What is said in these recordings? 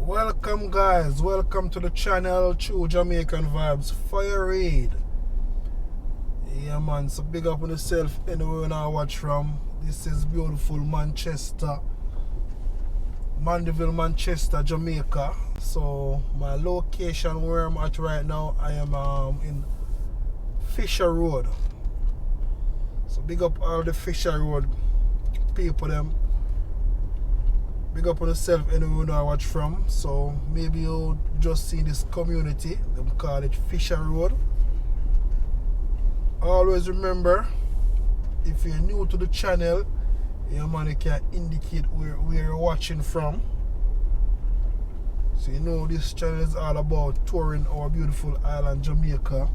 Welcome guys, welcome to the channel True Jamaican Vibes, Fire Reid. Yeah man, so big up on yourself anywhere you now watch from. This is beautiful Manchester, Mandeville, Manchester, Jamaica. So my location where I'm at right now, I am in Fisher Road. So big up all the Fisher Road people them. Big up on yourself anywhere you know I watch from. So maybe you just see this community. Them call it Fisher Road. Always remember, if you're new to the channel, your man, you can indicate where you're watching from. So you know this channel is all about touring our beautiful island Jamaica.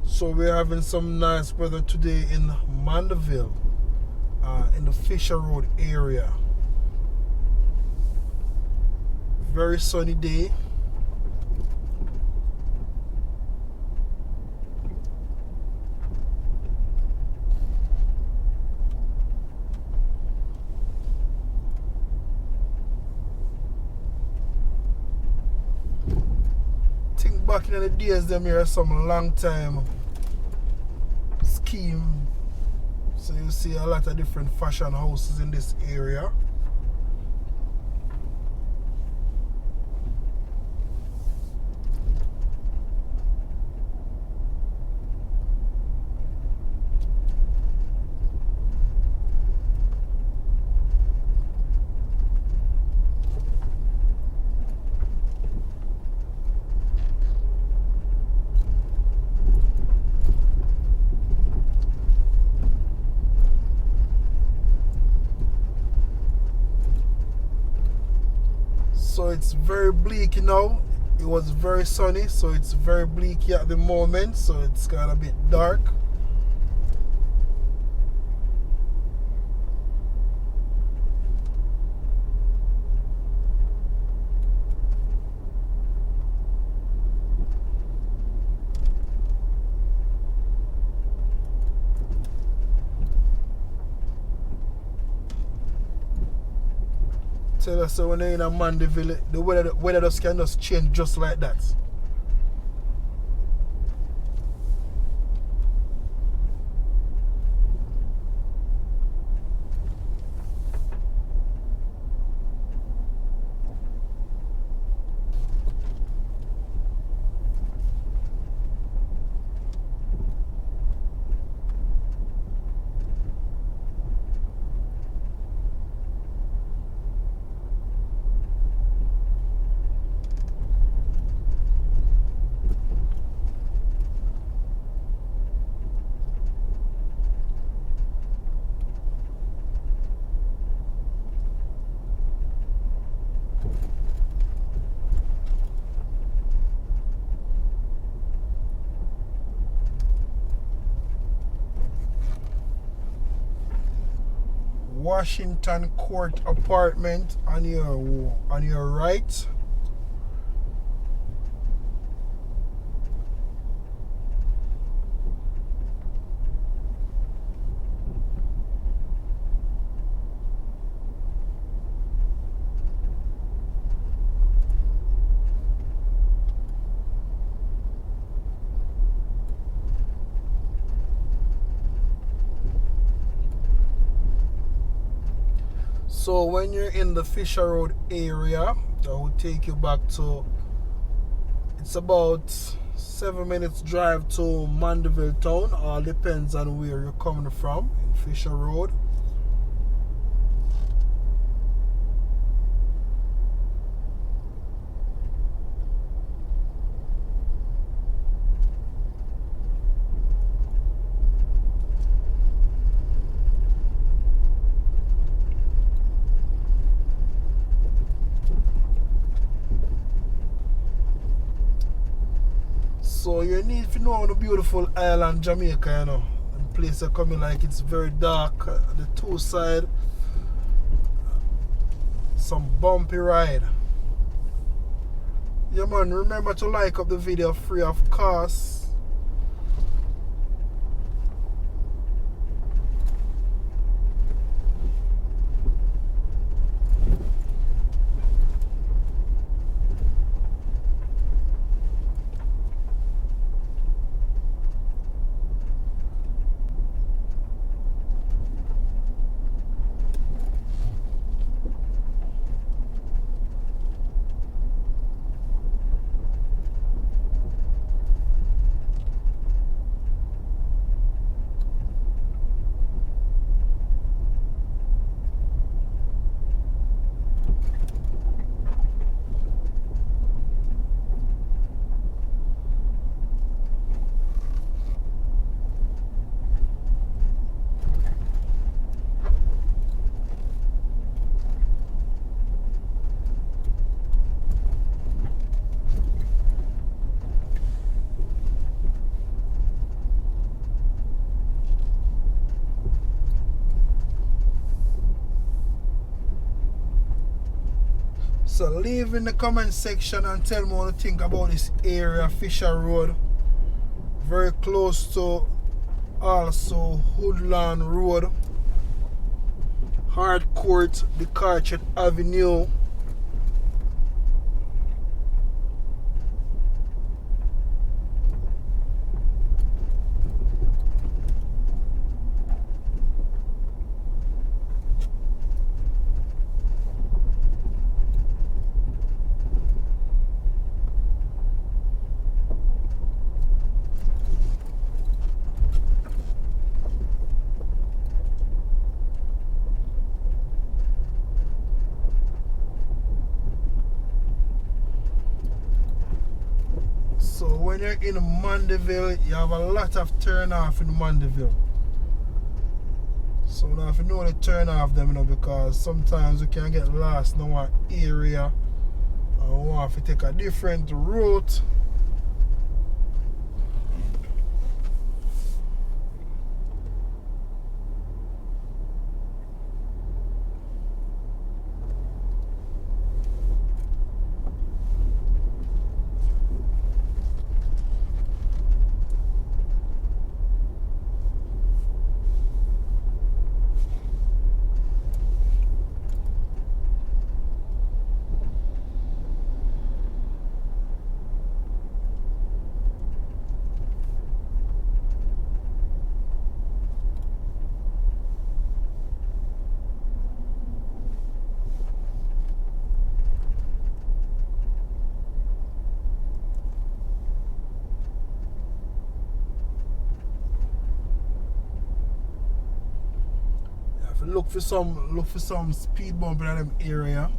So we're having some nice weather today in Mandeville, in the Fisher Road area. Very sunny day. Think back in the days them here some long time scheme. So you see a lot of different fashion houses in this area. So it's very bleak now. It was very sunny, so it's very bleak here at the moment, so it's kind of a bit dark. Tell us, so when you're in a Mandeville, the weather just can just change just like that. Washington Court apartment on your right. So when you're in the Fisher Road area, that will take you back to, it's about 7 minutes drive to Mandeville town. All depends on where you're coming from in Fisher Road. So you need to know the beautiful island Jamaica, you know. The place are coming like it's very dark. The two side, some bumpy ride. Yeah man, remember to like up the video free of cost. So leave in the comment section and tell me what you think about this area, Fisher Road. Very close to also Woodland Road, Harcourt, the Carchet Avenue. So when you're in Mandeville, you have a lot of turn off in Mandeville. So now if you know the turn off them, you know, because sometimes you can get lost in one area and we want to take a different route. Look for some speed bump in them area,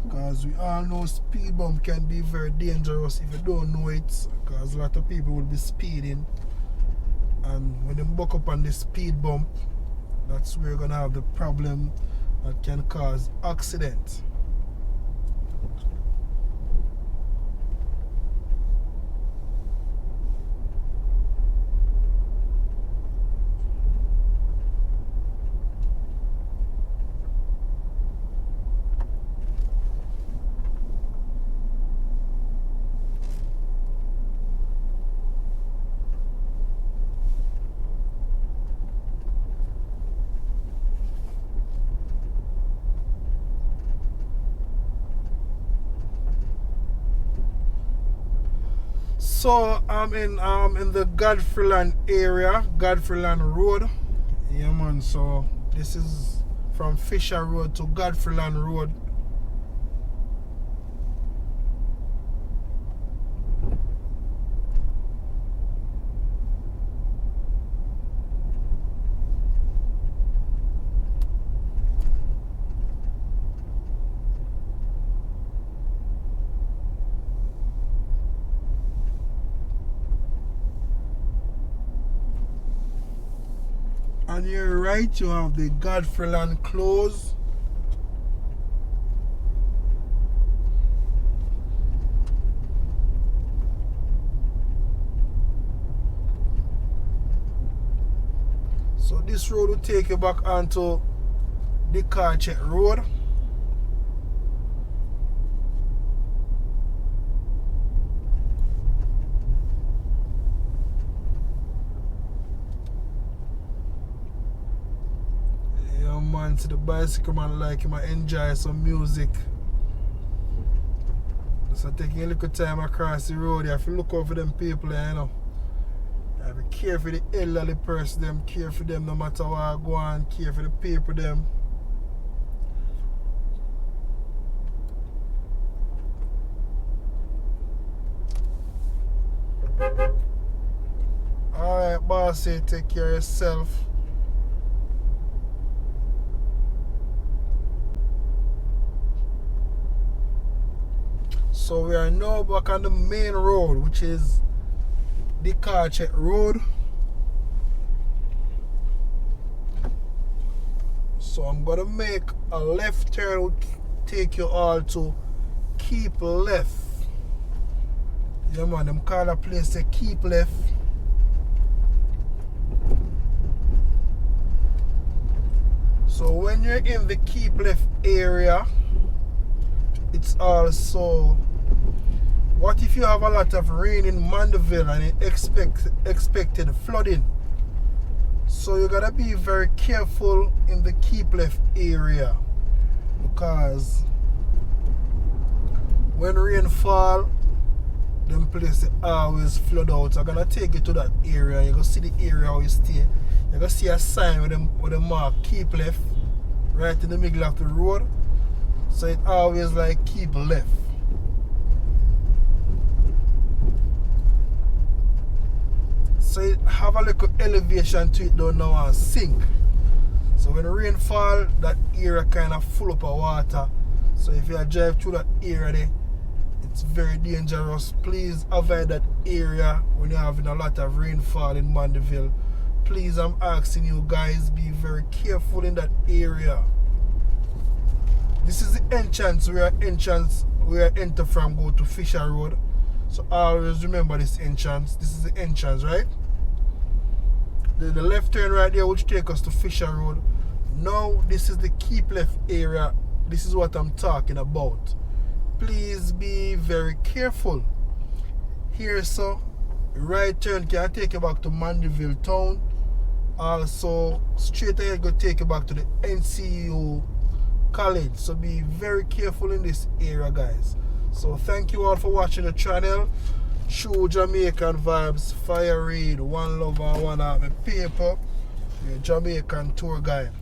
because we all know speed bump can be very dangerous if you don't know it, because a lot of people will be speeding, and when they buck up on the speed bump, that's where you're gonna have the problem that can cause accident. So I'm in the Godfreyland area, Godfreyland Road. Yeah man, so this is from Fisher Road to Godfreyland Road. On your right, you have the Godfreyland Close. So this road will take you back onto the Carchet Road. Man, to the bicycle man, like him, I enjoy some music. So taking a little time across the road, you have to look out for them people, you know. You have to care for the elderly person, them, care for them no matter what I go on, care for the people, them. Alright, bossy, take care of yourself. So we are now back on the main road, which is the Carchet Road. So I'm gonna make a left turn, which take you all to Keep Left. Yeah man, them call that place the Keep Left. So when you're in the Keep Left area, it's also, what if you have a lot of rain in Mandeville and you expected flooding? So you gotta be very careful in the keep left area, because when rain fall, them places always flood out. So I'm gonna take you to that area. You're gonna see the area where you stay. You're gonna see a sign with them mark keep left right in the middle of the road. So it always like keep left. So it have a little elevation to it down now and sink. So when rain fall, that area kind of full up of water. So if you drive through that area there, it's very dangerous. Please avoid that area when you're having a lot of rainfall in Mandeville. Please, I'm asking you guys, be very careful in that area. This is the entrance where I enter from, go to Fisher Road. So always remember this entrance. This is the entrance, right? The left turn right there which take us to Fisher Road. Now this is the keep left area. This is what I'm talking about. Please be very careful. Here, so right turn can take you back to Mandeville town. Also straight ahead go take you back to the NCU college. So be very careful in this area, guys. So thank you all for watching the channel. True Jamaican Vibes, Fire Reid, One Love and One Heart, my people, your Jamaican tour guide.